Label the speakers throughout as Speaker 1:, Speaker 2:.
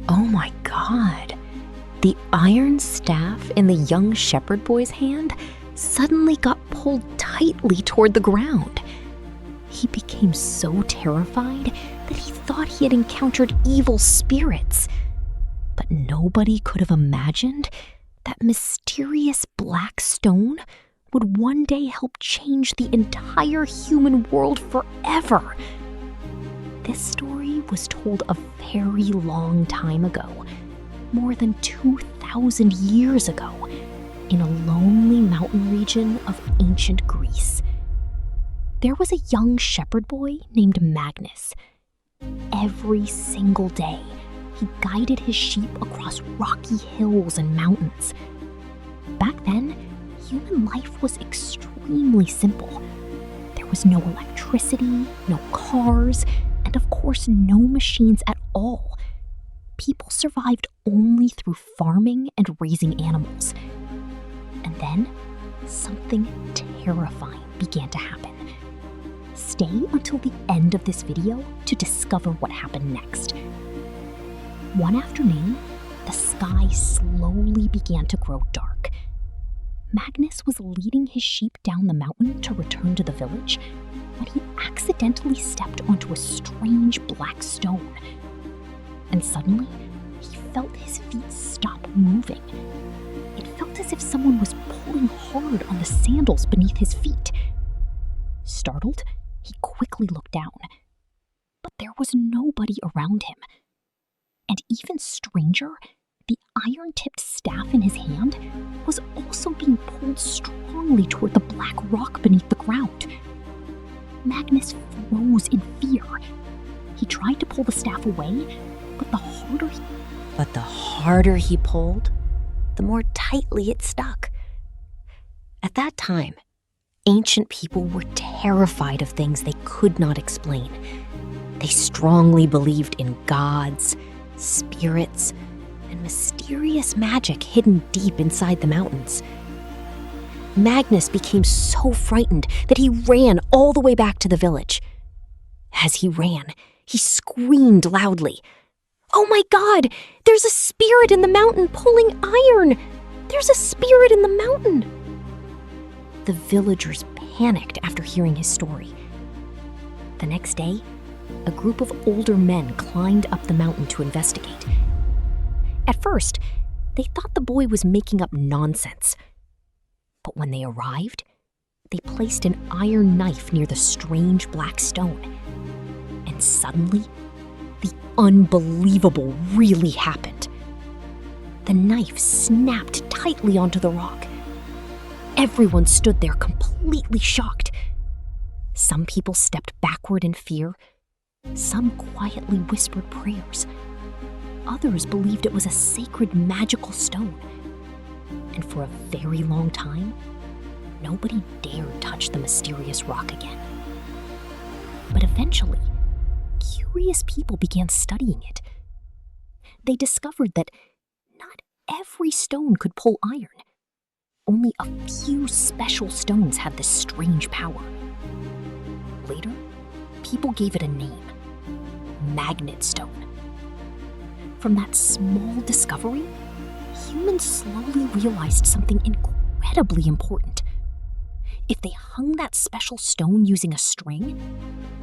Speaker 1: Oh my God. The iron staff in the young shepherd boy's hand suddenly got pulled tightly toward the ground. He became so terrified that he thought he had encountered evil spirits. But nobody could have imagined that mysterious black stone would one day help change the entire human world forever. This story was told a very long time ago, more than 2,000 years ago, in a lonely mountain region of ancient Greece. There was a young shepherd boy named Magnus. Every single day, he guided his sheep across rocky hills and mountains. Back then, human life was extremely simple. There was no electricity, no cars, and of course no machines at all. People survived only through farming and raising animals. And then, something terrifying began to happen. Stay until the end of this video to discover what happened next. One afternoon, the sky slowly began to grow dark. Magnus was leading his sheep down the mountain to return to the village when he accidentally stepped onto a strange black stone. And suddenly, he felt his feet stop moving. It felt as if someone was pulling hard on the sandals beneath his feet. Startled, he quickly looked down, but there was nobody around him. And even stranger, the iron-tipped staff in his hand was also being pulled strongly toward the black rock beneath the ground. Magnus froze in fear. He tried to pull the staff away, but the harder he pulled, the more tightly it stuck. At that time, ancient people were terrified of things they could not explain. They strongly believed in gods, spirits, and mysterious magic hidden deep inside the mountains. Magnus became so frightened that he ran all the way back to the village. As he ran, he screamed loudly, "Oh my God! There's a spirit in the mountain pulling iron! There's a spirit in the mountain!" The villagers panicked after hearing his story. The next day, a group of older men climbed up the mountain to investigate. At first, they thought the boy was making up nonsense. But when they arrived, they placed an iron knife near the strange black stone. And suddenly, the unbelievable really happened. The knife snapped tightly onto the rock. Everyone stood there completely shocked. Some people stepped backward in fear. Some quietly whispered prayers. Others believed it was a sacred magical stone. And for a very long time, nobody dared touch the mysterious rock again. But eventually, curious people began studying it. They discovered that not every stone could pull iron. Only a few special stones had this strange power. Later, people gave it a name: magnet stone. From that small discovery, humans slowly realized something incredibly important. If they hung that special stone using a string,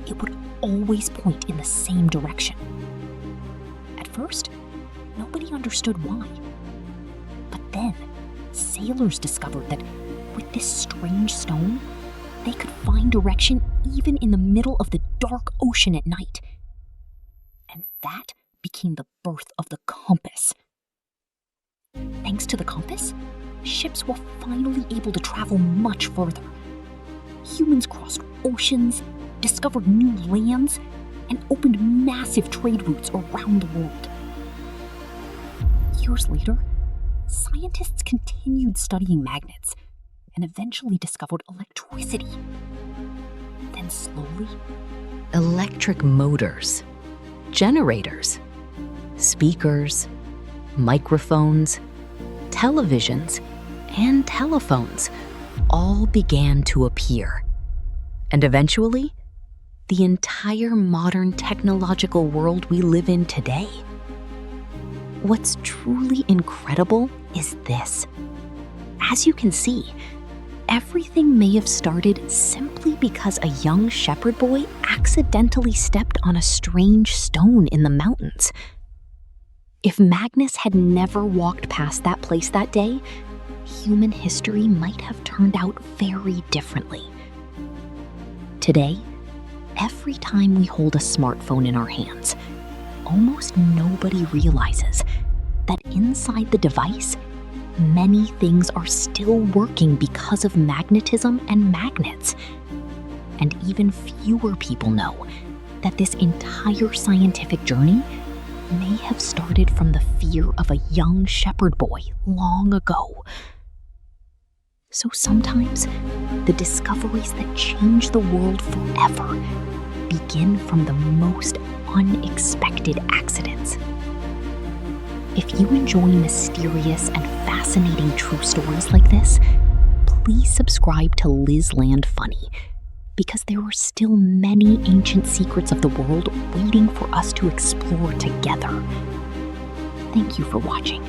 Speaker 1: it would always point in the same direction. At first, nobody understood why. But then, sailors discovered that with this strange stone, they could find direction even in the middle of the dark ocean at night. And that became the birth of the compass. Thanks to the compass, ships were finally able to travel much further. Humans crossed oceans, discovered new lands, and opened massive trade routes around the world. Years later, scientists continued studying magnets and eventually discovered electricity. Then slowly, electric motors, generators, speakers, microphones, televisions, and telephones all began to appear. And eventually, the entire modern technological world we live in today. What's truly incredible is this. As you can see, everything may have started simply because a young shepherd boy accidentally stepped on a strange stone in the mountains. If Magnus had never walked past that place that day, human history might have turned out very differently. Today, every time we hold a smartphone in our hands, almost nobody realizes that inside the device, many things are still working because of magnetism and magnets. And even fewer people know that this entire scientific journey may have started from the fear of a young shepherd boy long ago. So sometimes, the discoveries that change the world forever begin from the most unexpected accidents. If you enjoy mysterious and fascinating true stories like this, please subscribe to LizLandFunny, because there are still many ancient secrets of the world waiting for us to explore together. Thank you for watching.